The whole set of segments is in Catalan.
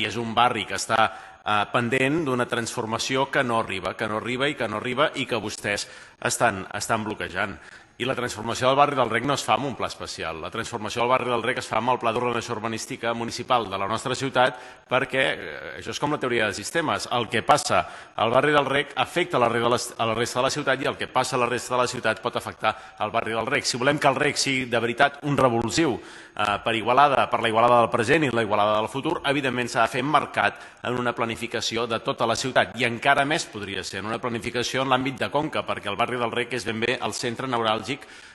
i és un barri que està pendent d'una transformació que no arriba i que vostès estan bloquejant. I la transformació del barri del Rec no es fa amb un pla especial. La transformació del barri del Rec es fa amb el Pla d'Ordenació Urbanística Municipal de la nostra ciutat, perquè això és com la teoria de sistemes. El que passa al barri del Rec afecta a la resta de la ciutat i el que passa a la resta de la ciutat pot afectar al barri del Rec. Si volem que el Rec sigui de veritat un revulsiu per Igualada, per la Igualada del present i la Igualada del futur, evidentment s'ha de fer emmarcat en una planificació de tota la ciutat i encara més podria ser en una planificació en l'àmbit de Conca, perquè el barri del Rec és ben bé el centre neuràlgic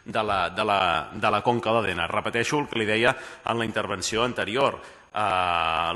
de la Conca d'Òdena. Repeteixo el que li deia en la intervenció anterior.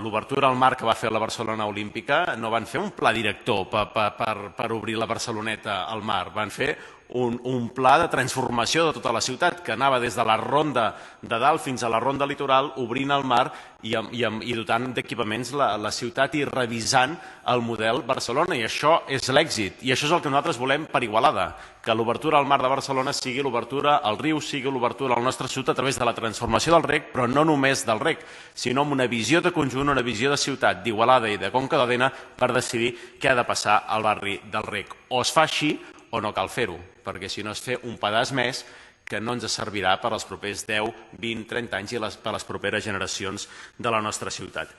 L'obertura al mar que va fer la Barcelona Olímpica no van fer un pla director per obrir la Barceloneta al mar, van fer un pla de transformació de tota la ciutat que anava des de la ronda de dalt fins a la ronda litoral, obrint el mar i dotant d'equipaments la ciutat i revisant el model Barcelona, i això és l'èxit, i això és el que nosaltres volem per Igualada, que l'obertura al mar de Barcelona sigui l'obertura al riu, sigui l'obertura al nostre ciutat a través de la transformació del Rec, però no només del Rec, sinó amb una visió de conjunt, una visió de ciutat, d'Igualada i de Conca d'Òdena per decidir què ha de passar al barri del Rec. O es fa així o no cal fer-ho, perquè si no es fer un pedaç més que no ens servirà per als propers 10, 20, 30 anys i per a les properes generacions de la nostra ciutat.